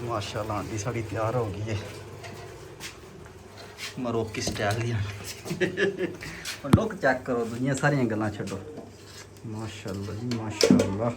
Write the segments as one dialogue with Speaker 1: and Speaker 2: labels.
Speaker 1: माशाल्लाह आंटी साड़ी तैयार हो गई है मरोकी स्टाइल दी लुक चेक करो दुनिया सारियां गल्लां छड्डो माशाल्लाह जी माशाल्लाह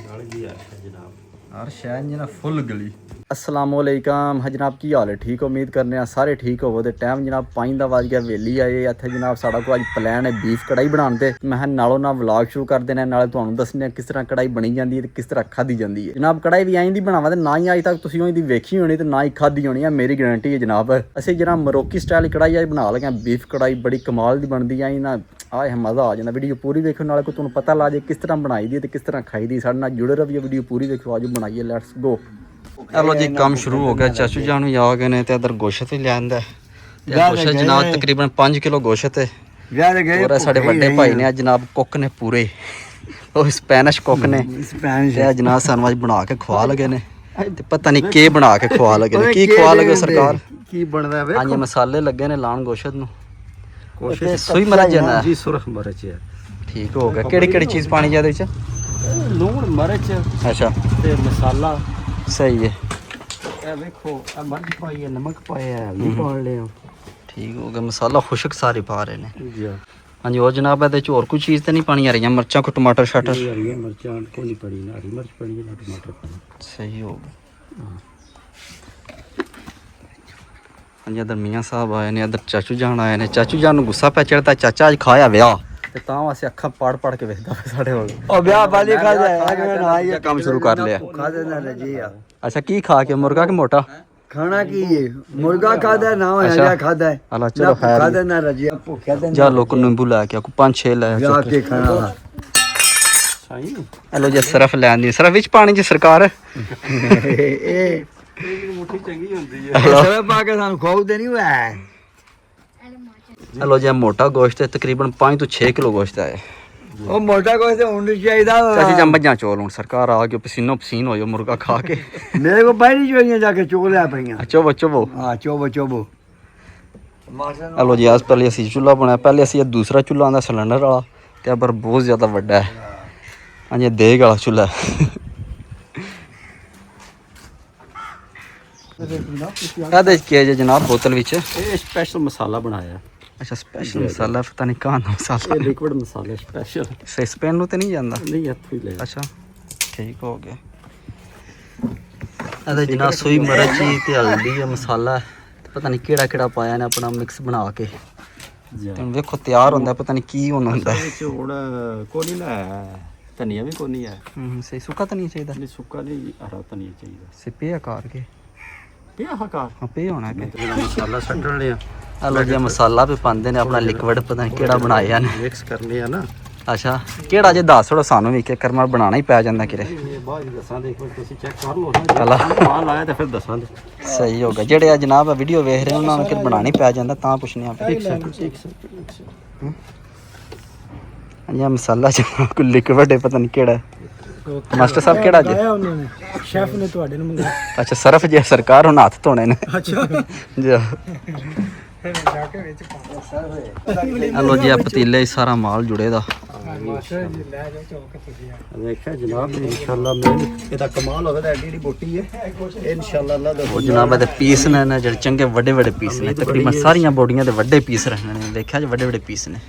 Speaker 1: गल गई जनाब हर शहर जना फुल गली अस्सलाम वालेकुम हाँ जनाब की हाल है ठीक उम्मीद करने सारे ठीक होवो ते टाइम जनाब 5 दा वज गया वेली आए इत्थे जनाब साडा कोई अज प्लान है बीफ कढ़ाई बनाने ते मैं नालों ना व्लॉग शुरू कर देना नाले तुहानू दसने किस तरह कढ़ाई बनी जाती है ते किस तरह खाधी जाती है जनाब कढ़ाई भी आई दी बनावा ते ना ही अज तक तुसीं ओहदी वेखी होनी ते ना ही खाधी होनी है मेरी गारंटी है जनाब असीं जनाब मरोकी स्टाइल कढ़ाई अज बना लगे बीफ कढ़ाई बड़ी कमाल दी बनदी आई ना आए मज़ा आ जाता वीडियो पूरी देखो नाले को तुहानू पता ला जाए किस तरह बनाई दी ते किस तरह खाई दी साडे नाल जुड़े रहिए वीडियो पूरी देखो आज बनाइए लेट्स गो चलो जी काम शुरू हो गया चाचू जान भी आ गए ने ते इधर गोश्त ही लियांदा गोश्त जनाब तकरीबन 5 किलो गोश्त है और साडे बड़े भाई ने जनाब कुक ने पूरे ਉਹ स्पैनिश कुक ने ते जनाब सानू अज बना के खवा लगे ने ते पता नहीं के बना के खवा लगे ने की खवा लगे सरकार की बनदा वे हां जी मसाले लगे ने लाण गोश्त नु कोशिश सुई मरच है जी सुरख मरच है ठीक हो गया केड़ी केड़ी चीज पानी जादे विच लूण मरच अच्छा ते मसाला सही है ए देखो आ मर्च पाई है नमक पाया है भी पाल ले ठीक हो गया मसाला खुशक सारे पा रहे ने जी हां जी और जनाब ਇਹਦੇ ਚ ਹੋਰ ਕੋਈ ਚੀਜ਼ ਤੇ ਨਹੀਂ ਪਾਣੀ ਹਰੀਆਂ ਮਿਰਚਾਂ ਕੋ ਟਮਾਟਰ ਸ਼ਟਰ ਹਰੀਆਂ ਮਿਰਚਾਂ ਕੋਈ ਨਹੀਂ ਪੜੀ ਨਾ ਹਰੀ ਮਿਰਚ ਪੜੀ ਨਾ ਟਮਾਟਰ ਪੜੀ ਸਹੀ ਹੋ ਗਿਆ ਹਾਂ ਜੀ ਇਧਰ ਮੀਆਂ ਸਾਹਿਬ ਆਏ ਨੇ ਇਧਰ ਚਾਚੂ ਜਾਨ ਆਏ ਨੇ ਚਾਚੂ ਜਾਨ ਨੂੰ ਗੁੱਸਾ ਪੈ ਚੜਦਾ ਚਾਚਾ ਅੱਜ ਖਾਇਆ ਵਿਆਹ ਤੇ ਤਾਂ ਅਸੀਂ ਅੱਖਾਂ ਪੜ ਕੇ ਵੇਖਦਾ ਸਾਡੇ ਕੋਲ ਉਹ ਵਿਆਹ ਵਾਲੀ ਖਾ ਜਾਏ ਨਾ ਆਈ ਕੰਮ ਸ਼ੁਰੂ ਕਰ ਲਿਆ ਖਾ ਦੇ ਨਾ ਰਜੀ ਆ ਅੱਛਾ ਕੀ ਖਾ ਕੇ ਮੁਰਗਾ ਕਿ ਮੋਟਾ खाना की है मुर्गा खादा ना हो या खादा है अल्लाह चलो खादा ना रजिया भूखा दे जा लोग नींबू ला के को 5-6 ले के खाना सही हेलो जी सरफ लेंदी सरफ विच पानी जी सरकार ए मुट्ठी चंगी होंदी है सरफ पा के सानू खाऊ दे नहीं हुआ हेलो जी मोटा गोश्त है तकरीबन 5 तो 6 किलो गोश्त है ओ मोटा गोश्त होना चाहिए चाची जम बजा चोल हुन सरकार आ गयो पसीनो पसीन हो मुर्गा खा के मेरे को पहली चोलियां जाके चोलिया पईयां चोबो चोबो हां चोबो चोबो हेलो जी आज पहले असी चूल्हा बनाया पहले असी दूसरा चूल्हा आंदा सिलेंडर वाला ते पर बहुत ज्यादा बड़ा है हां जी देग वाला चूल्हा ਇਹਦੇ ਕੀ ਹੈ ਜਨਾਬ ਬੋਤਲ ਵਿੱਚ ਇਹ ਸਪੈਸ਼ਲ ਮਸਾਲਾ ਬਣਾਇਆ अच्छा स्पेशल मसाला पता नहीं कहाँ का मसाला लिक्विड मसाला स्पेशल से स्पेन नु ते नहीं जांदा नहीं इत्थों ही ले अच्छा ठीक हो गया अदे जना सोई मिर्च ते हल्दी है मसाला पता नहीं केड़ा केड़ा पाया ने अपना मिक्स बना के ते देखो तैयार होंदा पता नहीं की होना होंदा विच हुन कोनी ना धनिया भी कोनी है सही सुक्का धनिया चाहिदा नहीं सुक्का नहीं हरा धनिया चाहिदा से पे आकार के पे आकार हां पे होना के मसाला सट्टण लिया हेलो जी मसाला भी पाते ने अपना लिक्विड पता नहीं केड़ा बनाया ने मिक्स करने है ना अच्छा केड़ा जे दस थोड़ा सानू भी कर मार बनाना ही पै जांदा किरे बाद ही दसां दे एक बार तुसी चेक कर लो ना माल आया ते फिर दसां दे सही होगा जेड़े जनाब वीडियो देख रहे उन्हां नूं कि बनानी पै जांदा तां पुछने आप एक सेकंड ये मसाला जो लिक्विड है पता नहीं केड़ा मास्टर साहब केड़ा जे शेफ ने ਤੁਹਾਡੇ ਨੂੰ ਮੰਗਾਇਆ अच्छा सरफ जे सरकार हुन हाथ धोने ने अच्छा जी हेलो जी पतीले सारा माल जुड़े दा देखा जनाब इंशाल्लाह मैं एदा कमाल होवे दा एडी बोटी है इंशाल्लाह अल्लाह दा वो जनाब दे पीस ने जेड़े चंगे बड़े बड़े पीस ने तकरीबन सारियां बोडियां दे बड़े पीस रखने ने देखा जी बड़े बड़े पीस ने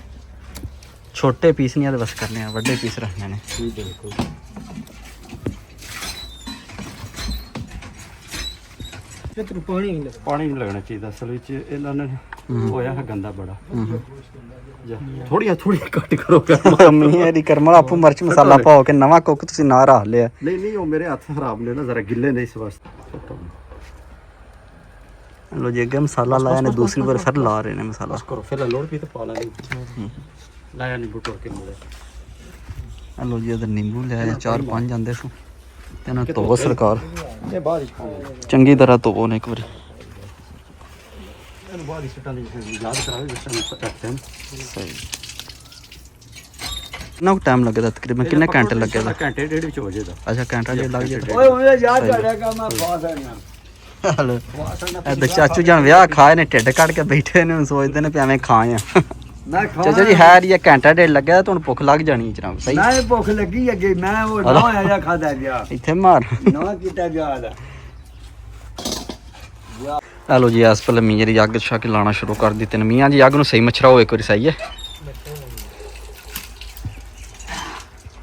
Speaker 1: छोटे पीस नहीं आते बस करने हैं बड़े पीस रखने ने बिल्कुल पानी नहीं लगना चाहिए असल इन्होंने होया है गंदा बड़ा थोड़ी थोड़ी कट करो मेरी करमल आपू मिर्च मसाला पाओ के नवा कुक तुसी ना रख लिया नहीं नहीं वो मेरे हाथ खराब ने ना जरा गिले ने इस वास्ते लो जी अगे मसाला लाया ने दूसरी बार फिर ला रहे ने मसाला करो फिर लोड़ भी तो पा लेंगे लाया नींबू तोड़ के मुड़े हेलो जी इधर नींबू लिया 4-5 आंदे सो तेना तो सरकार ये बाहर चंगी तरह तो ने एक बार इन बाहर सटा दे याद करावे जिस टाइम रखते हैं सही ना टाइम लगेगा तकरीबन कितने घंटे लगेगा घंटे डेढ़ विच हो जाएगा अच्छा घंटा डेढ़ लग जाएगा ओए मुझे याद करेगा का मैं बहुत है हेलो ए चाचू जान विआह खाए ने टिड कट के बैठे ने सोचदे ने कि एवें खाए आ
Speaker 2: ਮੈਂ ਖਾ
Speaker 1: ਚਾਚਾ ਜੀ ਹੈ ਰਹੀ ਘੰਟਾ ਡੇਢ ਲੱਗਾ ਤੁਹਾਨੂੰ ਭੁੱਖ ਲੱਗ ਜਾਣੀ ਹੈ ਜਨਾਬ ਸਹੀ
Speaker 2: ਮੈਂ ਭੁੱਖ ਲੱਗੀ ਅੱਗੇ ਮੈਂ ਉਹ ਨਾ ਆਇਆ ਖਾਦਾ ਗਿਆ
Speaker 1: ਇੱਥੇ ਮਾਰ
Speaker 2: ਨਾ ਕੀਤਾ ਗਿਆ ਦਾ
Speaker 1: ਹੈਲੋ ਜੀ ਇਸ ਵੇਲੇ ਮੀਆਂ ਦੀ ਅੱਗ ਛਾ ਕੇ ਲਾਣਾ ਸ਼ੁਰੂ ਕਰ ਦਿੱਤੇ ਨੇ ਮੀਆਂ ਜੀ ਅੱਗ ਨੂੰ ਸਹੀ ਮਛਰਾਓ ਇੱਕ ਵਾਰੀ ਸਹੀ ਹੈ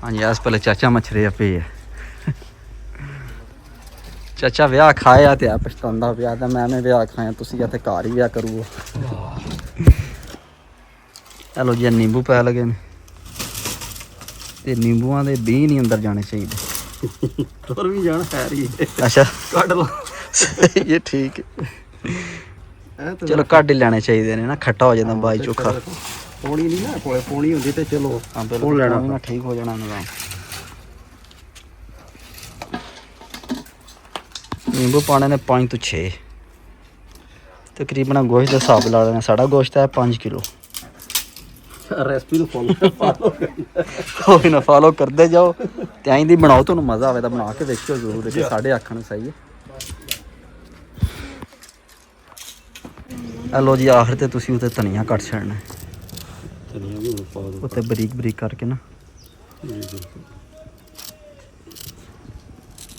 Speaker 1: ਹਾਂਜੀ ਇਸ ਵੇਲੇ ਚਾਚਾ ਮਛਰੇ ਪਏ ਹੈ ਚਾਚਾ ਵਿਆਹ ਖਾਇਆ ਤੇ ਆ ਪਛਤਾਉਂਦਾ ਪਿਆ ਤਾਂ ਮੈਂ ਵਿਆਹ ਖਾਇਆ ਤੁਸੀਂ ਇੱਥੇ ਘਰ ਹੀ ਵਿਆਹ ਕਰੂਗਾ ਹੈਲੋ ਜੀ ਨਿੰਬੂ ਪੈ ਲਗੇ ਨੇ ਤੇ ਨਿੰਬੂਆਂ ਦੇ ਬੀਜ ਨਹੀਂ ਅੰਦਰ ਜਾਣੇ ਚਾਹੀਦੇ
Speaker 2: ਤੁਰ ਵੀ ਜਾਣ ਹੈ ਰਹੀ
Speaker 1: ਅੱਛਾ
Speaker 2: ਕੱਢ ਲਓ
Speaker 1: ਇਹ ਠੀਕ ਹੈ ਚਲੋ ਕੱਢ ਹੀ ਲੈਣੇ ਚਾਹੀਦੇ ਨੇ ਨਾ ਖੱਟਾ ਹੋ ਜਾਂਦਾ ਬਾਈ ਚੋਖਾ
Speaker 2: ਪੌਣੀ ਨਹੀਂ ਨਾ ਕੋਲੇ ਪੌਣੀ ਹੁੰਦੀ ਤੇ ਚਲੋ
Speaker 1: ਉਹ ਲੈਣਾ ਨਾ ਠੀਕ ਹੋ ਜਾਣਾ ਨਿਜ਼ਾਮ ਨਿੰਬੂ ਪਾਣੇ ਨੇ 5 ਤੋਂ 6 ਤਕਰੀਬਨ ਗੋਸ਼ਤ ਦਾ ਹਿਸਾਬ ਲਾ ਲੈਣਾ ਸਾਡਾ ਗੋਸ਼ਤ ਹੈ 5 ਕਿਲੋ
Speaker 2: ਰੈਸਪੀ ਨੂੰ ਫੋਲੋ
Speaker 1: ਕੋਈ ਨਾ ਫਾਲੋ ਕਰਦੇ ਜਾਓ ਤੇ ਐਂ ਦੀ ਬਣਾਓ ਤੁਹਾਨੂੰ ਮਜ਼ਾ ਆਵੇ ਤਾਂ ਬਣਾ ਕੇ ਵੇਖਿਓ ਜ਼ਰੂਰ ਕਿ ਸਾਡੇ ਅੱਖਾਂ ਨੂੰ ਸਹੀ ਹੈ ਲਓ ਜੀ ਆਖਰ ਤੇ ਤੁਸੀਂ ਉੱਤੇ ਧਨੀਆ ਕੱਟ ਛੱਡਣਾ
Speaker 2: ਧਨੀਆ ਵੀ ਪਾ ਦੋ
Speaker 1: ਉੱਤੇ ਬਰੀਕ ਬਰੀਕ ਕਰਕੇ ਨਾ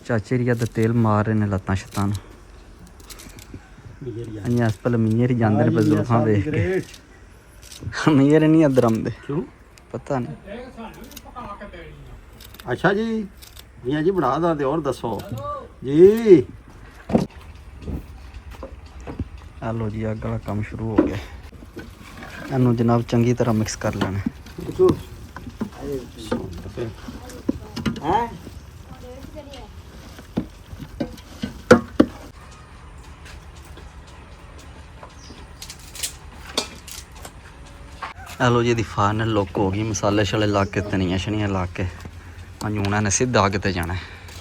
Speaker 1: ਚਾਚੇ ਰੀਆ ਦਾ ਤੇਲ ਮਾਰ ਰਹੇ ਨੇ ਲੱਤਾਂ ਛੱਤਾਂ ਨੂੰ ਹਾਂਜੀ ਇਸ ਪਲ ਮੀਰ ਜਾਂਦੇ ਨੇ ਬਜ਼ੁਰਗਾਂ ਵੇਖ ਕੇ ਮੀਰ ਨਹੀਂ ਇੱਧਰ ਆਉਂਦੇ
Speaker 2: ਕਿਉਂ
Speaker 1: ਪਤਾ ਨਹੀਂ
Speaker 2: ਅੱਛਾ ਜੀ ਮੀਆਂ ਜੀ ਬਣਾ ਦਾ ਤੇ ਹੋਰ ਦੱਸੋ ਜੀ
Speaker 1: ਲਓ ਜੀ ਅੱਗ ਵਾਲਾ ਕੰਮ ਸ਼ੁਰੂ ਹੋ ਗਿਆ ਇਹਨੂੰ ਜਨਾਬ ਚੰਗੀ ਤਰ੍ਹਾਂ ਮਿਕਸ ਕਰ ਲੈਣਾ ਲਓ ਜੀ ਇਹਦੀ ਫਾਈਨਲ ਲੁੱਕ ਹੋ ਗਈ ਮਸਾਲੇ ਛਾਲੇ ਲਾ ਕੇ ਧਨੀਆ ਛਣੀਆਂ ਲਾ ਕੇ ਹਾਂਜੀ ਹੁਣ ਇਹਨੇ ਸਿੱਧਾ ਅੱਗ ਤੇ ਜਾਣਾ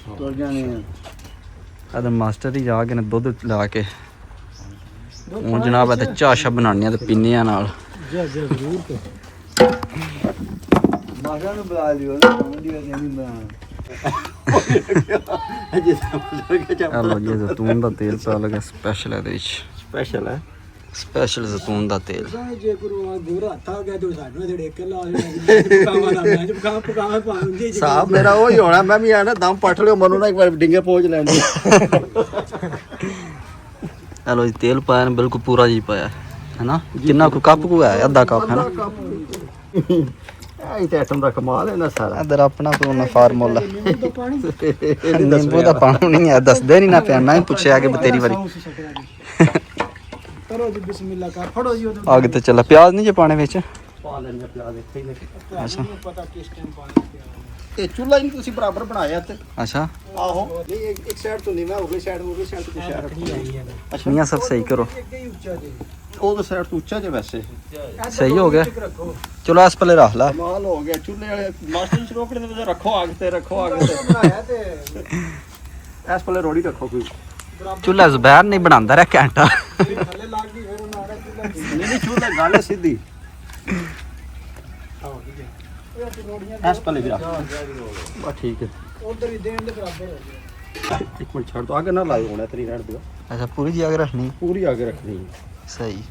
Speaker 2: ਤੁਰ ਜਾਣੇ
Speaker 1: ਇਹਦੇ ਮਾਸਟਰ ਹੀ ਜਾ ਕੇ ਨੇ ਦੁੱਧ ਲਾ ਕੇ ਹੁਣ ਜਨਾਬ ਇਹ ਚਾਹ ਸ਼ਾ ਬਣਾਉਣੀਆਂ ਤੇ ਪੀਨੇ ਆ ਨਾਲ
Speaker 2: ਜ਼ਰੂਰ ਤੇ ਮਾਗਾ ਨੂੰ ਬੁਲਾ ਲਿਓ ਨਾ ਸਮਝੀ ਨਹੀਂ ਬਣਾ
Speaker 1: ਲਓ ਜੀ ਜ਼ੈਤੂਨ ਦਾ ਤੇਲ ਪਾ ਲਗਾ ਸਪੈਸ਼ਲ ਇਹਦੇ ਵਿੱਚ
Speaker 2: ਸਪੈਸ਼ਲ ਹੈ
Speaker 1: ਸਪੈਸ਼ਲ ਜ਼ੈਤੂਨ ਦਾ ਤੇਲ
Speaker 3: ਜੇ ਗੁਰੂ ਗੁਰੂ ਹੱਥ ਆ ਗਿਆ ਤੇ ਸਾਨੂੰ ਜਿਹੜੇ ਇੱਕ ਲਾ ਕਾਵਾ ਦਾ ਮੈਂ ਪਕਾ ਪਾਉਂਦੀ
Speaker 2: ਸਾਹਬ ਮੇਰਾ ਉਹ ਹੀ ਹੋਣਾ ਮੈਂ ਵੀ ਆਣਾ ਦਮ ਪੱਟ ਲਿਓ ਮਨੂੰ ਨਾ ਇੱਕ ਵਾਰ ਡਿੰਗੇ ਪਹੁੰਚ ਲੈਣੀ
Speaker 1: ਲਓ ਜੀ ਤੇਲ ਪਾਇਆ ਨੇ ਬਿਲਕੁਲ ਪੂਰਾ ਜੀ ਪਾਇਆ ਹੈ ਨਾ ਕਿੰਨਾ ਕੁ ਕੱਪ ਕੋ ਹੈ ਅੱਧਾ ਕੱਪ ਹੈ ਨਾ
Speaker 2: ਇਹ ਤੇ ਆਈਟਮ ਦਾ ਕਮਾਲ ਹੈ ਨਾ ਸਾਰਾ
Speaker 1: ਇਧਰ ਆਪਣਾ ਕੋਨਾ ਫਾਰਮੂਲਾ
Speaker 3: ਨਿੰਬੂ ਪਾਣੀ
Speaker 1: ਨਿੰਬੂ ਦਾ ਪਾਣੀ ਨਹੀਂ ਹੈ ਦੱਸਦੇ ਨਹੀਂ ਨਾ ਪਿਆ ਨਾ ਹੀ ਪੁੱਛਿਆ ਕਿ ਬਤੇਰੀ ਵਾਰੀ
Speaker 3: ਕਰੋ ਜੀ ਬਿਸਮਿਲ੍ਲਾ ਕਰ ਫੜੋ ਜੀ ਉਹ
Speaker 1: ਅੱਗ ਤੇ ਚੱਲਾ ਪਿਆਜ਼ ਨਹੀਂ ਜੇ ਪਾਣੇ ਵਿੱਚ
Speaker 2: ਪਾ ਲੈਣੇ ਪਿਆਜ਼ ਇੱਥੇ ਹੀ
Speaker 1: ਅੱਛਾ
Speaker 3: ਪਤਾ ਕਿਸ ਟਾਈਮ ਪਾਣੀ
Speaker 2: ਤੇ ਚੁੱਲ੍ਹਾ ਹੀ ਤੁਸੀਂ ਬਰਾਬਰ ਬਣਾਇਆ ਤੇ
Speaker 1: ਅੱਛਾ
Speaker 2: ਆਹੋ ਨਹੀਂ ਇੱਕ ਸਾਈਡ ਤੋਂ ਨਹੀਂ ਮੈਂ ਉਗਲੀ ਸਾਈਡ ਤੇ ਕੁਛ ਹੈ ਅੱਛਾ
Speaker 1: ਮੀਆਂ ਸਭ ਸਹੀ ਕਰੋ
Speaker 3: ਅੱਗੇ ਹੀ ਉੱਚਾ ਜੀ
Speaker 2: ਉਹ ਸਾਈਡ ਤੋਂ ਉੱਚਾ ਜੇ ਵੈਸੇ
Speaker 1: ਸਹੀ ਹੋ ਗਿਆ ਚਲੋ ਇਸ ਪਲੇ ਰੱਖ ਲਾ
Speaker 2: ਕਮਾਲ ਹੋ ਗਿਆ ਚੁੱਲ੍ਹੇ ਵਾਲੇ ਮਾਸਟਰ ਜੀ ਰੋਕੜੇ ਦੇ ਵਿੱਚ ਰੱਖੋ ਅੱਗ ਤੇ
Speaker 3: ਬਣਾਇਆ ਤੇ
Speaker 2: ਇਸ ਪਲੇ ਰੋੜੀ ਰੱਖੋ ਕੋਈ
Speaker 1: ਚੁੱਲ੍ਹਾ ਜ਼ੁਬੈਰ ਨਹੀਂ ਬਣਾਉਂਦਾ ਰਿਹਾ ਘੰਟਾ
Speaker 3: ਥੱਲੇ ਲੱਗ ਗਈ ਫਿਰ ਉਹਨਾਂ ਦਾ
Speaker 2: ਨਹੀਂ ਚੁੱਲ੍ਹਾ ਗੱਲ ਹੈ ਸਿੱਧੀ ਇਸ ਪਲੇ ਵੀ ਰੱਖ ਬਸ ਠੀਕ ਹੈ
Speaker 3: ਉਧਰ ਹੀ ਦੇਣ ਦੇ ਬਰਾਬਰ ਹੋ ਗਿਆ
Speaker 2: ਇੱਕ ਮਿੰਟ ਛੱਡ ਦੋ ਅੱਗ ਨਾ ਲਾਇਓ ਹੁਣ ਤੇਰੀ ਰਹਿਣ ਦਿਓ
Speaker 1: ਅੱਛਾ ਪੂਰੀ ਜੀ ਅੱਗ ਰੱਖਣੀ
Speaker 2: ਪੂਰੀ ਅੱਗ ਰੱਖਣੀ ਹੈ
Speaker 1: ਸਹੀ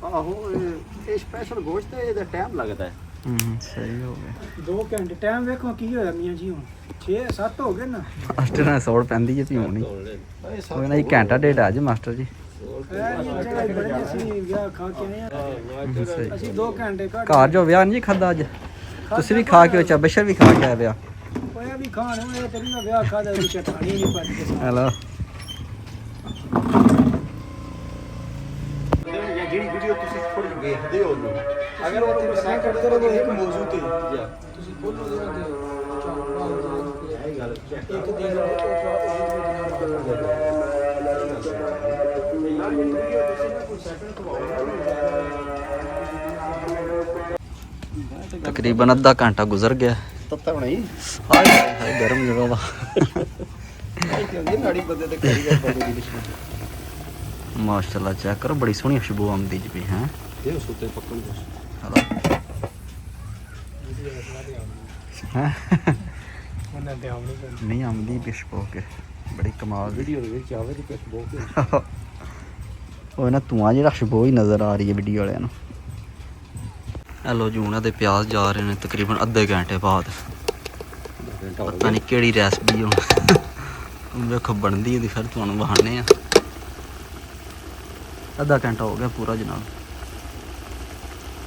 Speaker 2: ਆਹੋ ਇਹ ਸਪੈਸ਼ਲ ਗੋਸ਼ਤ ਹੈ ਇਹਦਾ ਟਾਈਮ ਲੱਗਦਾ ਹੈ
Speaker 1: ਸਹੀ ਹੋ ਗਿਆ
Speaker 3: 2 ਘੰਟੇ ਟਾਈਮ ਵੇਖੋ ਕੀ ਹੋਇਆ ਮੀਆਂ ਜੀ ਹੁਣ 6 7 ਹੋ ਗਏ ਨਾ
Speaker 1: ਮਾਸਟਰ ਨਾਲ ਸੌੜ ਪੈਂਦੀ ਹੈ ਪੀਉਣੀ ਉਹ ਨਾ ਘੰਟਾ ਡੇਢ ਅੱਜ ਮਾਸਟਰ ਜੀ
Speaker 3: ਜਿਹੜਾ ਬੜੇ ਸੀ ਵਿਆਹ ਖਾ ਕੇ ਆਏ ਆ
Speaker 1: ਸਹੀ
Speaker 3: ਅਸੀਂ 2 ਘੰਟੇ ਘੱਟ
Speaker 1: ਘਰ ਜੋ ਵਿਆਹ ਨਹੀਂ ਖਾਦਾ ਅੱਜ ਤੁਸੀਂ ਵੀ ਖਾ ਕੇ ਅੱਛਾ ਬਸ਼ਰ ਵੀ ਖਾ ਕੇ ਆਇਆ ਵਿਆਹ
Speaker 3: ਹੋਇਆ ਵੀ ਖਾਣ ਹੋਇਆ ਤੇਰੀ ਨਾ ਵਿਆਹ ਖਾਦਾ ਵੀ ਚਟਾਣੀ ਨਹੀਂ ਪੱਜ
Speaker 1: ਹੈਲੋ
Speaker 2: ਜਿਹੜੀ ਵੀਡੀਓ ਤੁਸੀਂ ਥੋੜੀ ਵੇਖਦੇ ਹੋ
Speaker 3: ਅਗਰ ਉਹ ਤੇ ਸੈਕਿੰਡ ਕਰੋਗੇ ਇੱਕ ਮੌਜੂਦ ਤੇ ਤੁਸੀਂ ਖੋਲੋ ਜਰਾ ਤੇ
Speaker 2: ਇਹ ਗੱਲ ਚੈੱਕ
Speaker 3: ਇੱਕ ਦਿਨ
Speaker 1: ਤਕਰੀਬਨ ਅੱਧਾ ਘੰਟਾ ਗੁਜ਼ਰ ਗਿਆ
Speaker 2: ਤੱਤਾ ਬਣਾਈ
Speaker 1: ਹਾਏ ਹਾਏ ਗਰਮ ਜਗ੍ਹਾ ਵਾ
Speaker 2: ਇਹ ਕਹਿੰਦੀ ਨਾੜੀ ਬੰਦੇ ਤੇ ਕਰੀਗਾ ਬੰਦੇ ਦੀ ਨਿਸ਼ਾਨ
Speaker 1: ਮਾਸ਼ਾਅੱਲਾ ਚੈੱਕ ਕਰੋ ਬੜੀ ਸੋਹਣੀ ਖੁਸ਼ਬੂ ਆਉਂਦੀ ਜੀ ਵੀ ਹੈ
Speaker 2: ਇਹ ਸੁੱਤੇ ਪੱਕਣ ਦੇ
Speaker 3: ਉਹਨਾਂ ਤੇ ਆਉਣੀ
Speaker 1: ਨਹੀਂ ਆਉਂਦੀ ਖੁਸ਼ਬੂ ਕੇ ਬੜੀ ਕਮਾਲ ਦੀ
Speaker 2: ਵੀਡੀਓ ਦੇ ਵਿੱਚ ਆਵੇ ਦੀ ਕੁਝ ਬਹੁਤ
Speaker 1: ਉਹ ਨਾ ਧੂਆਂ ਜਿਹੜਾ ਖੁਸ਼ਬੂ ਹੀ ਨਜ਼ਰ ਆ ਰਹੀ ਹੈ ਵੀਡੀਓ ਵਾਲਿਆਂ ਨੂੰ ਹੈਲੋ ਜੀ, ਉਹਨਾਂ ਦੇ ਪਿਆਜ਼ ਜਾ ਰਹੇ ਨੇ ਤਕਰੀਬਨ ਅੱਧੇ ਘੰਟੇ ਬਾਅਦ। ਪਤਾ ਨਹੀਂ ਕਿਹੜੀ ਰੈਸਪੀ ਹੁਣ ਵੇਖੋ ਬਣਦੀ ਇਹਦੀ, ਫਿਰ ਤੁਹਾਨੂੰ ਵਹਾਨੇ ਆ। ਅੱਧਾ ਘੰਟਾ ਹੋ ਗਿਆ ਪੂਰਾ ਜਨਾਬ।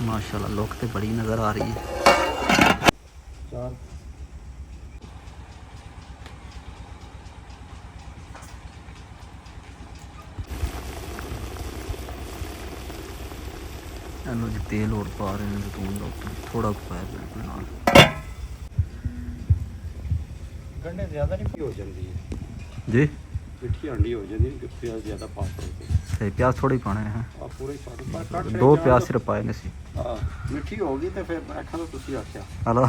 Speaker 1: ਮਾਸ਼ਾਅੱਲਾ ਲੁੱਕ ਤੇ ਬੜੀ ਨਜ਼ਰ ਆ ਰਹੀ ਹੈ। ਇਹਨੂੰ ਜੀ ਤੇਲ ਹੋਰ ਪਾ ਰਹੇ ਨੇ ਜ਼ੈਤੂਨ ਦਾ ਉੱਤੇ, ਥੋੜਾ ਪਾਇਆ ਬਿਲਕੁਲ ਨਾਲ।
Speaker 2: ਗੰਢੇ ਜ਼ਿਆਦਾ ਨਹੀਂ ਹੋ ਜਾਂਦੀ ਹੈ
Speaker 1: ਜੀ
Speaker 2: ਮਿੱਠੀ ਹਾਂਡੀ ਹੋ ਜਾਂਦੀ ਹੈ, ਪਿਆਜ਼ ਜ਼ਿਆਦਾ ਪਾ ਪਾ
Speaker 1: ਤੇ ਪਿਆਜ਼ ਥੋੜੇ ਹੀ ਪਾਣੇ ਹੈ।
Speaker 2: ਆ ਪੂਰੇ ਹੀ ਪਾ ਦੋ, ਪਰ ਕੱਟ ਰਹੇ
Speaker 1: ਦੋ
Speaker 2: ਜਾਂ
Speaker 1: ਪਿਆਜ਼ ਸਿਰਫ ਪਾਏ ਨੇ ਸੀ।
Speaker 2: ਹਾਂ ਮਿੱਠੀ ਹੋ ਗਈ ਤੇ ਫਿਰ ਆਖਾਂ ਤਾਂ ਤੁਸੀਂ ਆਖਿਆ।
Speaker 1: ਹਲੋ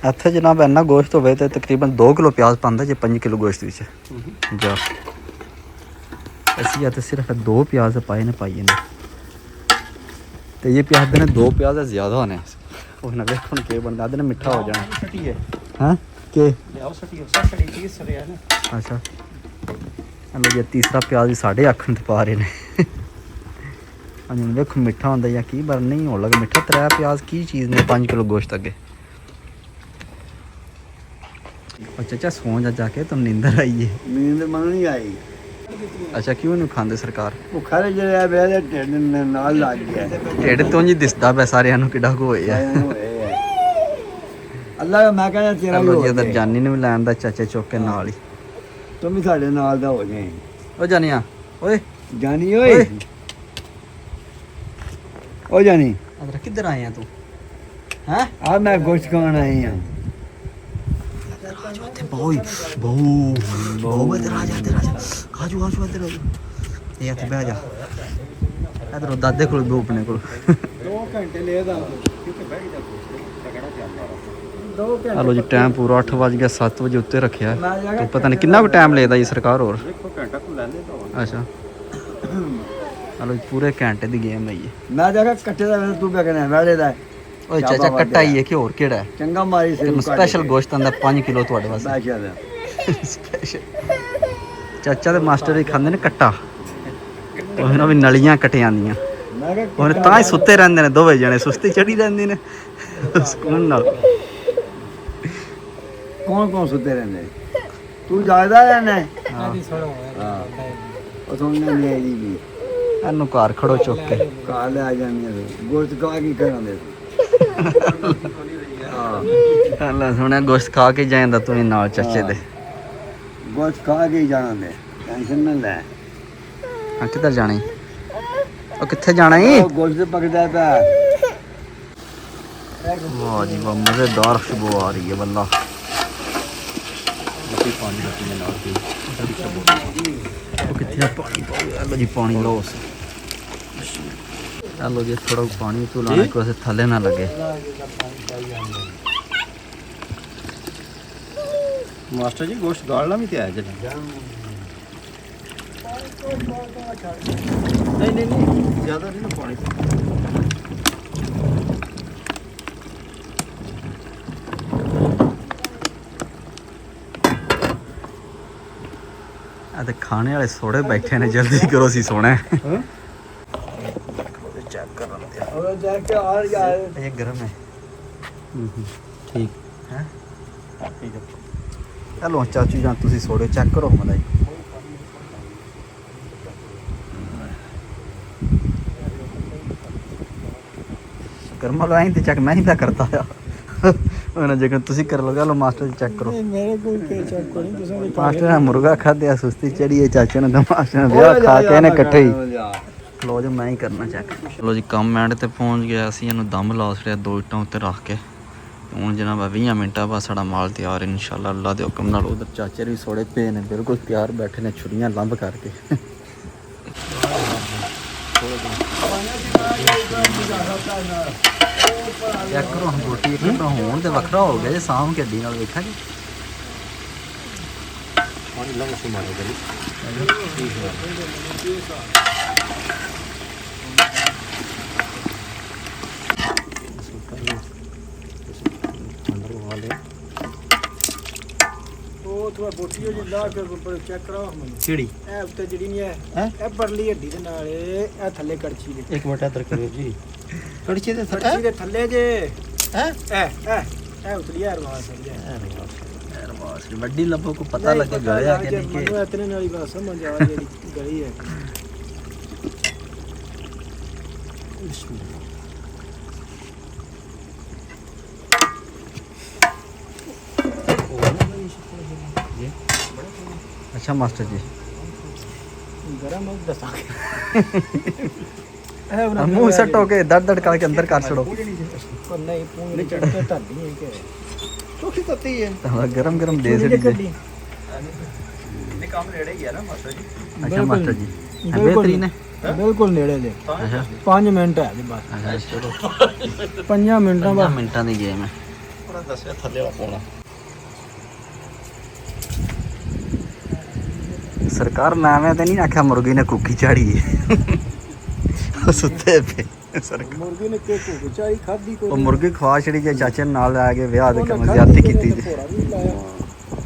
Speaker 1: ਇੱਥੇ ਜਨਾਬ ਇੰਨਾ ਗੋਸ਼ਤ ਹੋਵੇ ਤੇ ਤਕਰੀਬਨ 2 ਕਿਲੋ ਪਿਆਜ਼ ਪਾਉਂਦਾ ਜੇ 5 ਕਿਲੋ ਗੋਸ਼ਤ ਵਿੱਚ ਜਾ। ਅਸੀਂ ਇੱਥੇ ਸਿਰਫ 2 ਪਿਆਜ਼ ਪਾਏ ਨੇ ਪਾਈਏ ਨੇ, ਤੇ ਇਹ ਪਿਆਜ਼ ਦੇ ਨੇ 2 ਪਿਆਜ਼ ਜ਼ਿਆਦਾ ਹੋਣੇ। ਉਹ ਨਾ ਵੇਖ ਹੁਣ ਕੀ ਬਣਦਾ, ਇਹਦੇ ਨਾਲ ਮਿੱਠਾ ਹੋ ਜਾਣਾ।
Speaker 2: ਛਟੀ ਹੈ
Speaker 1: ਹਾਂ ਕਿ
Speaker 2: ਲਿਆਓ ਛਟੀ ਛਟੀ ਚੀਜ਼ ਸਰਿਆ ਨਾ।
Speaker 1: ਅੱਛਾ ਹਲੋ ਜੀ, ਤੀਸਰਾ ਪਿਆਜ਼ ਵੀ ਸਾਡੇ ਅੱਖਾਂ ਤੇ ਪਾ ਰਹੇ ਨੇ। ਹਾਂਜੀ ਹੁਣ ਵੇਖੋ ਮਿੱਠਾ ਹੁੰਦਾ ਜਾਂ ਕੀ, ਪਰ ਨਹੀਂ ਹੋਣ ਲੱਗਾ ਮਿੱਠਾ। 3 ਪਿਆਜ਼ ਕੀ ਚੀਜ਼ ਨੇ 5 ਕਿਲੋ ਗੋਸ਼ਤ ਅੱਗੇ। ਚਾਚਾ ਸੌਂ ਜਾ ਕੇ ਤੁਮ ਨੀਂਦਰ ਆਈ ਹੈ।
Speaker 3: ਨੀਂਦ ਮਨ ਨਹੀਂ ਆਈ।
Speaker 1: ਅੱਛਾ ਕਿਉਂ ਨਹੀਂ ਖਾਂਦੇ ਸਰਕਾਰ?
Speaker 3: ਭੁੱਖਾ ਤੇ ਜਿਹੜਾ ਬੇਲੇ ਢਿੱਡ ਨਾਲ ਲੱਗ ਗਿਆ।
Speaker 1: ਢਿੱਡ ਤੋਂ ਜੀ ਦਿਸਦਾ ਪਿਆ ਸਾਰਿਆਂ ਨੂੰ ਕਿੱਡਾ ਕੁ ਹੋਏ ਆ।
Speaker 3: ਅੱਲਾ ਮੈਂ ਕਹਿੰਦਾ ਤੇਰਾ ਵੀ
Speaker 1: ਚਲੋ
Speaker 3: ਹੋ
Speaker 1: ਜੀ ਉਧਰ
Speaker 3: ਜਾਏ।
Speaker 1: ਜਾਨੀ ਨੂੰ ਵੀ ਲੈਣ ਦਾ ਚਾਚੇ ਚੁੱਕ ਕੇ ਨਾਲ ਹੀ।
Speaker 3: ਤੂੰ ਵੀ ਸਾਡੇ ਨਾਲ ਦਾ ਹੋ ਜਾਏ।
Speaker 1: ਉਹ ਜਾਨੀਆ ਓਏ,
Speaker 3: ਜਾਨੀ ਓਏ, ਓ ਜਾਨੀ
Speaker 1: ਅਦਰ ਕਿੱਧਰ ਆਏ ਆ ਤੂੰ? ਹੈ
Speaker 3: ਆ ਮੈਂ ਗੋਸ਼ਤ ਖਾਣ ਆਈ ਹਾਂ।
Speaker 1: ਤੇ ਬੋਈ ਬਹੁ ਇਧਰ ਆ ਜਾ, ਇਧਰ ਆ ਜਾ, ਆਜੋ ਆਜੋ ਇਧਰ ਆਜੋ। ਇਹ ਇੱਥੇ ਬਹਿ ਜਾ, ਇਧਰੋਂ ਦਾਦੇ ਕੋਲ ਦੋ ਆਪਣੇ ਕੋਲ।
Speaker 2: 2 ਘੰਟੇ ਲੈ ਦਾ ਕਿਉਂਕਿ ਬੈਠ ਜਾ ਤਗੜਾ ਚੱਲਦਾ
Speaker 3: 2 ਘੰਟੇ।
Speaker 1: ਹਲੋ ਜੀ ਟਾਈਮ ਪੂਰਾ 8 ਵਜ ਗਿਆ, 7 ਵਜੇ ਉੱਤੇ ਰੱਖਿਆ ਤੇ ਪਤਾ ਨਹੀਂ ਕਿੰਨਾ ਕੁ ਟਾਈਮ ਲੈਦਾ ਜੀ ਸਰਕਾਰ ਹੋਰ।
Speaker 2: ਦੇਖੋ ਘੰਟਾ ਕੋ ਲੈਂਦੇ ਤਾਂ
Speaker 1: ਅੱਛਾ ਹਲੋ ਜੀ ਪੂਰੇ ਘੰਟੇ ਦੀ ਗੇਮ ਹੈ ਇਹ।
Speaker 3: ਮੈਂ ਜਗਾ ਕੱਟੇ ਦਾ ਤੂੰ ਕਿਆ ਕਹਿੰਦਾ ਵਾਲੇ ਦਾ।
Speaker 1: ਓਏ ਚਾਚਾ ਕੱਟਾ ਹੀ ਹੈ ਕਿ ਹੋਰ ਕਿਹੜਾ ਹੈ?
Speaker 3: ਚੰਗਾ ਮਾਰੀ ਸੀ
Speaker 1: ਸਪੈਸ਼ਲ ਗੋਸ਼ਤ ਆਂਦਾ 5 ਕਿਲੋ ਤੁਹਾਡੇ ਵਾਸਤੇ
Speaker 3: ਬਾਸ਼ਾ
Speaker 1: ਸਪੈਸ਼ਲ। ਚਾਚਾ ਦੇ ਮਾਸਟਰ ਹੀ ਖਾਂਦੇ ਨੇ ਕੱਟਾ, ਉਹਨਾਂ ਵੀ ਨਲੀਆਂ ਕੱਟੀਆਂ ਆਂਦੀਆਂ।
Speaker 3: ਮੈਂ ਕਿਹਾ
Speaker 1: ਹੁਣ ਤਾਂ ਹੀ ਸੁੱਤੇ ਰਹਿੰਦੇ ਨੇ ਦੋਵੇਂ ਜਣੇ, ਸੁਸਤੀ ਚੜੀ ਰਹਿੰਦੀ ਨੇ ਸਕੂਨ ਨਾਲ।
Speaker 3: ਕੌਣ ਸੁੱਤੇ ਰਹਿੰਦੇ? ਤੂੰ ਜਾਗਦਾ ਰਹਿਣਾ?
Speaker 1: ਹਾਂ
Speaker 3: ਹਾਂ ਉਹ ਤੋਂ ਨਹੀਂ ਆਈ ਵੀ
Speaker 1: ਇਹਨੂੰ ਘਰ ਖੜੋ ਚੁੱਕ ਕੇ।
Speaker 3: ਘਰ ਲੈ ਆ ਜਾਂਦੇ ਨੇ ਗੋਸ਼ਤ ਖਾ ਕੀ ਕਰਾਂਦੇ? ਹਾਂ
Speaker 1: ਅੱਲਾ ਸੁਣਿਆ ਗੋਸ਼ਤ ਖਾ ਕੇ ਜਾਂਦਾ ਤੂੰ ਵੀ ਨਾਲ ਚਾਚੇ ਦੇ।
Speaker 3: ਗੋਸ਼ਤ ਖਾ ਕੇ ਹੀ ਜਾਣਾ ਨੇ, ਟੈਨਸ਼ਨ ਨਾ ਲੈ।
Speaker 1: ਹਾਂ ਕਿੱਧਰ ਜਾਣਾ ਈ? ਉਹ ਕਿੱਥੇ ਜਾਣਾ ਈ?
Speaker 3: ਉਹ ਗੋਸ਼ਤ ਪਕਦਾ ਪਿਆ।
Speaker 1: ਵਾਹ ਜੀ ਵਾਹ, ਮਜ਼ੇਦਾਰ ਖੁਸ਼ਬੂ ਆ ਰਹੀ ਹੈ ਵੱਲਾ। ਪਾਣੀ ਰੱਖੀ ਨਾਲ ਪੀ ਉਹ ਕਿੱਥੇ ਆ ਪਾਣੀ ਪਾਓ। ਹਲੋ ਜੀ ਪਾਣੀ ਲਓ। ਹਲੋ ਜੀ ਥੋੜਾ ਪਾਣੀ ਤੋਂ ਲਾਣਾ ਕਿ ਉਸੇ ਥੱਲੇ ਨਾ ਲੱਗੇ।
Speaker 2: ਮਾਸਟਰ ਜੀ ਗੋਸ਼ਤ ਗਾਲਣਾ ਵੀ ਤੇ ਆਇਆ ਜਿਹੜਾ। ਨਹੀਂ ਜ਼ਿਆਦਾ ਨਹੀਂ ਨਾ ਪਾਣੀ।
Speaker 1: ਆ ਤੇ ਖਾਣੇ ਵਾਲੇ ਸੋੜੇ ਬੈਠੇ ਨੇ, ਜਲਦੀ ਕਰੋ ਅਸੀਂ ਸੋਣਾ। ਚੈੱਕ ਕਰਨ ਦਿਆ
Speaker 3: ਉਹ ਜਾ ਕੇ ਆ ਯਾਰ
Speaker 1: ਇਹ ਗਰਮ ਹੈ। ਠੀਕ ਹੈ ਠੀਕ ਹੈ। ਚਲੋ ਚਾਚੂ ਜਾਂ ਤੁਸੀਂ ਸੋੜੇ ਚੈੱਕ ਕਰੋ ਮਲਾ ਜੀ। ਗਰਮ ਵਾਲਾ ਆਈ ਤੇ ਚੈੱਕ ਮੈਂ ਹੀ ਤਾਂ ਕਰਤਾ ਆ। ਉਹਨਾਂ ਜੇਕਰ ਤੁਸੀਂ ਕਰ ਲਓਗੇ। ਲੋ ਮਾਸਟਰ ਜੀ ਚੈੱਕ ਕਰੋ।
Speaker 3: ਮੇਰੇ ਕੋਲ ਕੇ ਚੈੱਕ ਨਹੀਂ ਤੁਸੀਂ
Speaker 1: ਮਾਸਟਰ ਨੇ ਮੁਰਗਾ ਖਾਧਿਆ, ਸੁਸਤੀ ਚੜੀ ਹੈ ਚਾਚੇ ਨੇ ਤਾਂ ਮਾਸਟਰ ਨੇ ਵਿਆਹ ਖਾ ਕੇ ਇਹਨੇ ਇਕੱਠੇ ਹੀ। ਲੋ ਜੀ ਮੈਂ ਹੀ ਕਰਨਾ ਚੈੱਕ। ਚਲੋ ਜੀ ਕੰਮ ਐਂਡ ਤੇ ਪਹੁੰਚ ਗਿਆ। ਅਸੀਂ ਇਹਨੂੰ ਦਮ ਲਾ ਛੜਿਆ 2 ਇੱਟਾਂ ਉੱਤੇ ਰੱਖ ਕੇ। ਹੁਣ ਜਨਾਬ 20 ਮਿੰਟਾਂ ਬਾਅਦ ਸਾਡਾ ਮਾਲ ਤਿਆਰ ਹੈ ਇਨਸ਼ਾਅੱਲਾ ਅੱਲਾ ਦੇ ਹੁਕਮ ਨਾਲ। ਉਧਰ ਚਾਚੇ ਵੀ ਸੋੜੇ ਪਏ ਨੇ ਬਿਲਕੁਲ ਤਿਆਰ ਬੈਠੇ ਨੇ, ਛੁਰੀਆਂ ਲੰਬ ਕਰਕੇ। ਚੈੱਕ ਕਰੋ ਹੁਣ ਰੋਟੀ ਇੱਕ ਤਾਂ ਹੋਣ ਤੇ ਵੱਖਰਾ ਹੋ ਗਿਆ ਜੇ ਸਾਂਭ ਕੇ ਅੱਡੀ ਨਾਲ ਵੇਖਾਂਗੇ।
Speaker 2: ਪਾਣੀ ਲੰਘ ਕੇ ਮਾਰੇ ਗਲੀ
Speaker 3: ਉਹ ਥੋੜਾ ਬੋਟੀ ਹੋ ਜਿੰਦਾ ਕਿ ਚੈੱਕ ਕਰਾਓ ਮੈਨੂੰ
Speaker 2: ਕਿਹੜੀ
Speaker 3: ਇਹ ਉੱਤੇ ਜਿਹੜੀ ਨਹੀਂ ਹੈ
Speaker 2: ਹੈਂ?
Speaker 3: ਇਹ ਪਰਲੀ ਹੱਡੀ ਦੇ ਨਾਲ ਇਹ ਥੱਲੇ ਕੜਛੀ ਦੇ
Speaker 2: ਇੱਕ ਮਿੰਟ ਇੱਧਰ ਕਰਿਓ ਜੀ ਕੜਛੀ ਦੇ
Speaker 3: ਕੜਛੀ ਦੇ ਥੱਲੇ ਜੇ
Speaker 2: ਹੈ
Speaker 3: ਇਹ ਉਤਲੀ ਹੈ ਰਵਾਸ ਹੈ
Speaker 1: ਵੱਡੀ ਲੱਭੋ ਕੋ ਪਤਾ ਲੱਗੇ ਗਲੇ ਆ ਕੇ ਨਹੀਂ ਕਿ
Speaker 3: ਮੈਨੂੰ ਇਤਨੇ ਨਾਲ ਹੀ ਬਸ ਸਮਝ ਆ ਜਿਹੜੀ ਗਲੀ ਹੈ
Speaker 1: ਅੱਛਾ ਮਾਸਟਰ ਜੀ
Speaker 3: ਗਰਮ ਹੈ ਦੱਸਾਂਗੇ
Speaker 1: ਮੂੰਹ ਸੱਟੋ ਕੇ ਦੜ ਦੜ ਕਰਕੇ ਅੰਦਰ ਕਰ ਛੜੋ
Speaker 3: ਪਰ ਨਹੀਂ ਪੂਰੀ ਚੜ ਕੇ ਧਰਦੀ ਹੈ ਕਿ
Speaker 2: ਚੋਖੀ ਤੱਤੀ ਹੈ
Speaker 1: ਗਰਮ ਗਰਮ ਦੇ
Speaker 3: ਪੂਰੀ
Speaker 1: ਸੜੀ
Speaker 3: ਕੱਢੀ
Speaker 2: ਇਹ ਕੰਮ ਨੇੜੇ ਹੀ ਆ ਨਾ ਮਾਸਟਰ ਜੀ
Speaker 1: ਅੱਛਾ ਮਾਸਟਰ ਜੀ
Speaker 3: ਬਿਲਕੁਲ।
Speaker 1: ਬਿਹਤਰੀਨ ਹੈ
Speaker 3: ਬਿਲਕੁਲ ਨੇੜੇ ਦੇ
Speaker 1: ਅੱਛਾ
Speaker 3: 5 ਮਿੰਟ ਹੈ ਜੀ ਬਸ
Speaker 1: ਅੱਛਾ ਚਲੋ
Speaker 3: 5 ਮਿੰਟਾਂ
Speaker 1: 5
Speaker 3: ਬਾਅਦ
Speaker 1: ਮਿੰਟਾਂ ਦੀ ਗੇਮ ਹੈ
Speaker 2: ਥੋੜਾ ਦੱਸਿਆ ਥੱਲੇ ਵਾਲਾ ਪਾਉਣਾ
Speaker 1: ਸਰਕਾਰ ਮੈਂ ਐਵੇਂ ਤੇ ਨਹੀਂ ਆਖਿਆ ਮੁਰਗੀ ਨੇ ਕੁੱਕੀ ਝਾੜੀ ਉਹ ਸੁੱਤੇ ਪਏ ਸਰਕਾਰ
Speaker 3: ਮੁਰਗੀ ਨੇ ਕੇ ਕੋ ਚਾਈ ਖਾਦੀ ਕੋਈ
Speaker 1: ਉਹ ਮੁਰਗੀ ਖਵਾ ਛੜੀ ਜੇ ਚਾਚੇ ਨਾਲ ਆ ਕੇ ਵਿਆਹ ਦੇ ਕੰਮ ਜ਼ਿਆਦਤੀ ਕੀਤੀ ਜੀ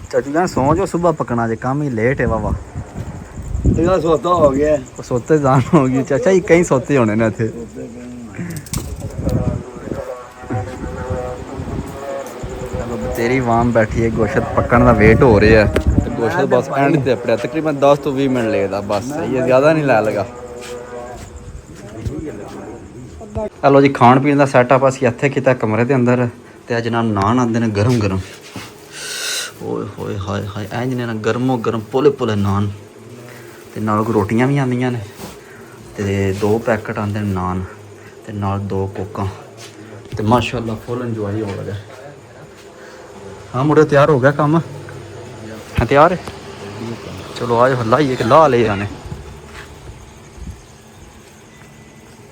Speaker 1: ਚਾਚੂ ਕਹਿੰਦਾ ਸੌਂ ਜੋ ਸਵੇਰ ਪਕਣਾ ਜੇ ਕੰਮ ਹੀ ਲੇਟ ਹੈ ਵਾਵਾ
Speaker 2: ਇਹਦਾ ਸੌਦਾ ਹੋ ਗਿਆ
Speaker 1: ਉਹ ਸੋਤੇ ਜਾਣ ਹੋ ਗਈ ਚਾਚਾ ਜੀ ਕਈ ਸੋਤੇ ਹੋਣੇ ਨੇ ਇੱਥੇ ਚਲੋ ਤੇਰੀ ਵਾਮ ਬੈਠੀ ਹੈ ਗੋਸ਼ਤ ਪੱਕਣ ਦਾ ਵੇਟ ਹੋ ਰਿਹਾ ਹੈ ਤੇ ਗੋਸ਼ਤ ਬਸ ਐਂਡ ਤੇ ਆਪੜਿਆ ਤਕਰੀਬਨ 10 ਤੋਂ 20 ਮਿੰਟ ਲੱਗਦਾ ਬਸ ਇਹ ਜ਼ਿਆਦਾ ਨਹੀਂ ਲੈ ਲਗਾ ਹਲੋ ਜੀ ਖਾਣ ਪੀਣ ਦਾ ਸੈਟਅਪ ਅਸੀਂ ਇੱਥੇ ਕੀਤਾ ਕਮਰੇ ਦੇ ਅੰਦਰ ਤੇ ਅੱਜ ਨਾਲ ਨਾਨ ਆਉਂਦੇ ਨੇ ਗਰਮ ਗਰਮ ਓਏ ਹੋਏ ਹਾਏ ਹਾਏ ਇੰਜ ਨੇ ਨਾ ਗਰਮੋ ਗਰਮ ਪੋਲੇ ਪੋਲੇ ਨਾਨ ਤੇ ਨਾਲ ਕੋ ਰੋਟੀਆਂ ਵੀ ਆਉਂਦੀਆਂ ਨੇ ਤੇ 2 ਪੈਕਟ ਆਉਂਦੇ ਨੇ ਨਾਨ ਤੇ ਨਾਲ 2 ਕੋਕਾਂ ਤੇ ਮਾਸ਼ਾਅੱਲਾ ਫੁੱਲ ਇੰਜੋਏ ਹੋ ਰਿਹਾ ਹਾਂ ਮੁੰਡੇ ਤਿਆਰ ਹੋ ਗਿਆ ਕੰਮ ਹਾਂ ਤਿਆਰ ਹੈ ਚਲੋ ਆਜ ਲਾਈਏ ਕਿ ਲਾ ਲੈ ਜਾਣੇ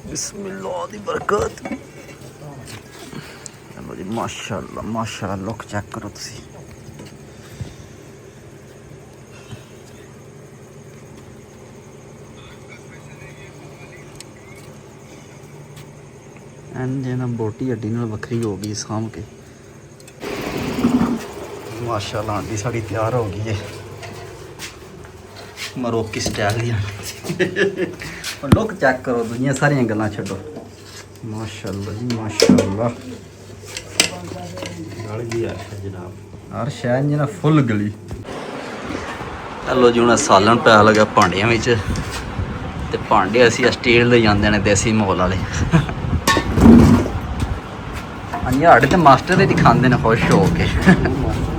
Speaker 1: ਬਿਸਮਿਲ੍ਲਾਹ ਦੀ ਬਰਕਤ ਚਲੋ ਜੀ ਮਾਸ਼ਾਅੱਲਾ ਲੁੱਕ ਚੈੱਕ ਕਰੋ ਤੁਸੀਂ ਐਂਜ ਨਾ ਬੋਟੀ ਹੱਡੀ ਨਾਲ ਵੱਖਰੀ ਹੋ ਗਈ ਸਾਂਭ ਕੇ ਮਾਸ਼ਾਅੱਲਾ ਆਂਟੀ ਸਾਡੀ ਤਿਆਰ ਹੋ ਗਈ ਹੈ ਮਰੋਕੀ ਸਟਾਈਲ ਦੀ ਪਰ ਲੁੱਕ ਚੈੱਕ ਕਰੋ ਦੁਨੀਆ ਸਾਰੀਆਂ ਗੱਲਾਂ ਛੱਡੋ ਮਾਸ਼ਾਅੱਲਾ ਜੀ ਮਾਸ਼ਾਅੱਲਾ
Speaker 2: ਨਾਲ ਵੀ ਆ ਜਨਾਬ
Speaker 1: ਹਰ ਸ਼ਹਿਰ ਜੀ ਨਾ ਫੁੱਲ ਗਲੀ ਹਲੋ ਜੀ ਹੁਣ ਸਾਲਣ ਪਿਆ ਲਗਾ ਭਾਂਡਿਆਂ ਵਿੱਚ ਤੇ ਭਾਂਡੇ ਅਸੀਂ ਸਟੀਲ ਦੇ ਜਾਂਦੇ ਨੇ ਦੇਸੀ ਮੋਲ ਵਾਲੇ ਹਾਂਜੀ ਸਾਡੇ ਤੇ ਮਾਸਟਰ ਦੇ ਦਿਖਾਉਂਦੇ ਨੇ ਖੁਸ਼ ਹੋ ਕੇ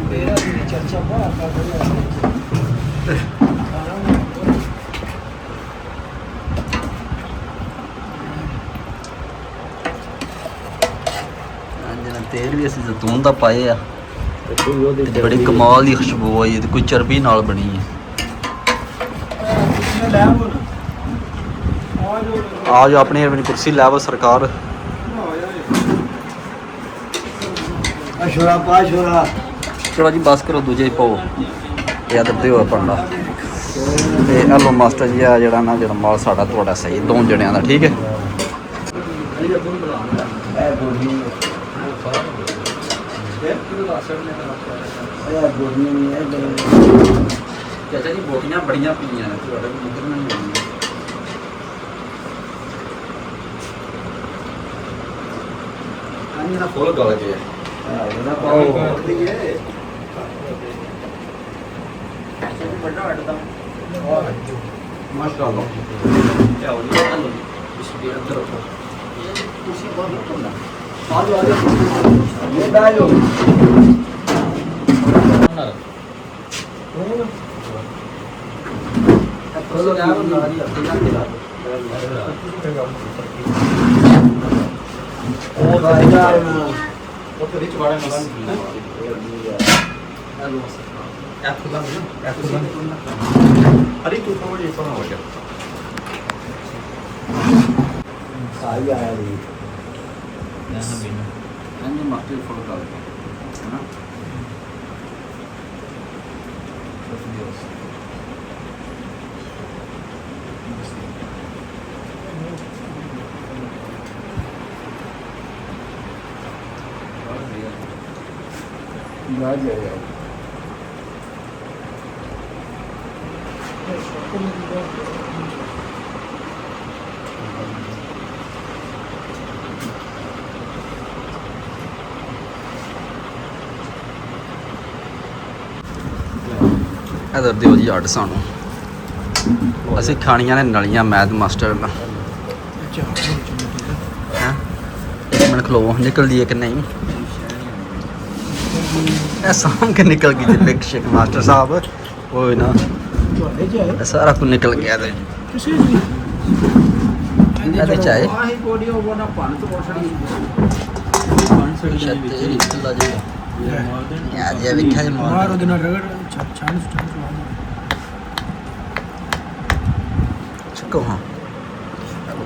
Speaker 3: ਮੇਰਾ ਵੀ ਚਰਚਾ ਬਾਹਰ ਕਰ
Speaker 1: ਹਾਂਜੀ ਨਾ ਤੇਲ ਵੀ ਅਸੀਂ ਜ਼ੈਤੂਨ ਦਾ ਪਾਏ ਆ
Speaker 2: ਤੇ ਕੋਈ ਉਹਦੇ
Speaker 1: ਤੇ ਬੜੀ ਕਮਾਲ ਦੀ ਖੁਸ਼ਬੂ ਆਈ ਤੇ ਕੋਈ ਚਰਬੀ ਨਾਲ ਬਣੀ ਹੈ
Speaker 3: ਲੈ ਆਵੋ ਨਾ
Speaker 1: ਆ ਜੋ ਆਪਣੀ ਆਪਣੀ ਕੁਰਸੀ ਲੈ ਆਵੋ ਸਰਕਾਰ
Speaker 2: ਅਸ਼ੋਰਾ ਪਾਸ਼ੋਰਾ
Speaker 1: ਚਲੋ ਜੀ ਬਸ ਕਰੋ ਦੂਜੇ ਹੀ ਪਾਓ ਇਹ ਅੱਧੇ ਹੋਇਆ ਪੰਡਾ ਤੇ ਹਲੋ ਮਾਸਟਰ ਜੀ ਆ ਜਿਹੜਾ ਨਾ ਜਿਹੜਾ ਮਾਲ ਸਾਡਾ ਤੁਹਾਡਾ ਸਹੀ 2 ਜਣਿਆਂ ਦਾ ਠੀਕ ਹੈ ਚਾਚਾ ਜੀ ਬੋਟੀਆਂ ਬੜੀਆਂ ਪਈਆਂ ਨੇ ਤੁਹਾਡੇ ਕੋਲ ਨਿਕਲ ਨਹੀਂ ਆਉਂਦੀਆਂ ਨਾ ਫੁੱਲ ਗਲ ਗਏ ਮਾਸ਼ਾਅੱਲਾ ਆਓ ਜੀ ਹਲੋ ਜੀ ਅੰਦਰ ਰੱਖੋ ਤੁਸੀਂ ਬਾਹਰ ਰੱਖੋ ਨਾ ਆ ਜਾਓ ਇਹ ਬੈਠੋ
Speaker 2: ਉਹ ਬਾਈਗਾ ਉਹ ਤੇ ਰਿਚ ਵਾੜਾ ਨਾ ਅਰੇ ਤੂੰ ਕੌਣ ਹੈ ਕੌਣ ਹੋ ਗਿਆ ਸਾਈ ਆਇਆ ਜੀ
Speaker 1: यहाँ भी ना मास्टर फॉलो कर है ना
Speaker 2: ना जाएगा
Speaker 1: ਇਧਰ ਦਿਓ ਜੀ ਅੱਡ ਸਾਨੂੰ ਅਸੀਂ ਖਾਣੀਆਂ ਨੇ ਨਲੀਆਂ ਮੈਦ ਮਾਸਟਰ ਨਾਲ ਹੈਂ ਇੱਕ ਮਿੰਟ ਖਲੋ ਨਿਕਲਦੀ ਹੈ ਕਿ ਨਹੀਂ ਇਹ ਸਾਹਮ ਕੇ ਨਿਕਲ ਗਈ ਜੀ ਬਿਗ ਸ਼ੇਕ ਮਾਸਟਰ ਸਾਹਿਬ ਉਹ ਨਾ
Speaker 3: ਤੁਹਾਡੇ ਚ ਆਏ
Speaker 1: ਇਹ ਸਾਰਾ ਕੁਝ ਨਿਕਲ ਗਿਆ ਤੇ
Speaker 3: ਕਿਸੇ ਵੀ
Speaker 1: ਇਹਦੇ ਚ ਆਏ
Speaker 2: ਆਹੀ ਕੋਡੀ ਉਹ ਨਾ ਪੰਨ ਤੋਂ ਪੋਛੜੀ
Speaker 1: ਸ਼ਾਇਦ ਤੇਲ ਨਿਕਲਦਾ ਜੀ ਯਾ ਜੇ ਵੇਖਿਆ ਜੀ
Speaker 3: ਬਾਹਰ ਉਹਦੇ ਨਾਲ ਰਗੜ ਛਾਣ
Speaker 1: ਚੁੱਕੋ ਹਾਂ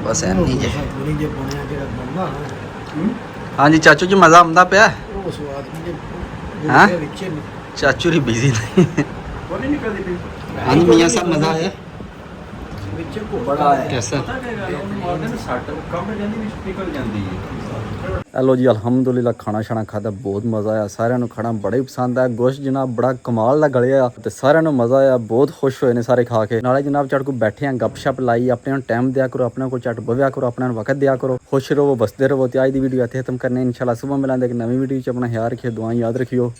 Speaker 1: ਬਸ ਐ ਨਹੀਂ ਜੇ
Speaker 3: ਪੂਰੀ ਜੇ ਬਣਿਆ ਜਿਹੜਾ ਬੰਦਾ
Speaker 1: ਹਾਂਜੀ ਚਾਚੂ ਜੀ ਮਜ਼ਾ ਆਉਂਦਾ ਪਿਆ
Speaker 3: ਉਹ ਸਵਾਦ ਨਹੀਂ
Speaker 1: ਹੈਂ?
Speaker 3: ਜੇ ਵਿੱਚ
Speaker 1: ਚਾਚੂ ਰੀ ਬਿਜ਼ੀ ਨਹੀਂ
Speaker 2: ਕੋਨੀ ਨਿਕਲਦੀ ਪਈ
Speaker 1: ਹਾਂਜੀ ਮੀਆਂ ਸਾਹਿਬ ਮਜ਼ਾ ਆਇਆ
Speaker 3: ਵਿੱਚ
Speaker 2: ਬੜਾ ਹੈ
Speaker 1: ਕੈਸਾ
Speaker 2: ਪਤਾ ਕੀ ਗੱਲ ਉਹਨੂੰ ਮਾਰਦੇ ਨੇ ਸੱਟ ਕੰਮ ਜਾਂਦੀ ਵਿੱਚ ਨਿਕਲ ਜਾਂਦੀ ਹੈ
Speaker 1: ਹੈਲੋ ਜੀ ਅਲਹਮਦੁਲਿਲਾ ਖਾਣਾ ਛਾਣਾ ਖਾਦਾ ਬਹੁਤ ਮਜ਼ਾ ਆਇਆ ਸਾਰਿਆਂ ਨੂੰ ਖਾਣਾ ਬੜਾ ਹੀ ਪਸੰਦ ਆਇਆ ਗੋਸ਼ਤ ਜਨਾਬ ਬੜਾ ਕਮਾਲ ਦਾ ਗਲਿਆ ਤੇ ਸਾਰਿਆਂ ਨੂੰ ਮਜ਼ਾ ਆਇਆ ਬਹੁਤ ਖੁਸ਼ ਹੋਏ ਨੇ ਸਾਰੇ ਖਾ ਕੇ ਨਾਲੇ ਜਨਾਬ ਚੜ ਕੋ ਬੈਠੇ ਆ ਗੱਪਸ਼ਪ ਲਾਈ ਆਪਣੇ ਨੂੰ ਟਾਈਮ ਦਿਆ ਕਰੋ ਆਪਣੇ ਕੋਲ ਝਟ ਬਵਿਆ ਕਰੋ ਆਪਣੇ ਨੂੰ ਵਕਤ ਦਿਆ ਕਰੋ ਖੁਸ਼ ਰਹੋ ਬਸਦੇ ਰਹੋ ਤੇ ਅੱਜ ਦੀ ਵੀਡੀਓ ਇੱਥੇ ਖਤਮ ਕਰਨੇ ਇਨਸ਼ਾਅੱਲਾ ਸਵੇਰ ਮਿਲਾਂਗੇ ਇੱਕ ਨਵੀਂ ਵੀਡੀਓ ਚ ਆਪਣਾ ਖਿਆਲ ਰੱਖਿਓ ਦੁਆ ਯਾਦ ਰੱਖਿਓ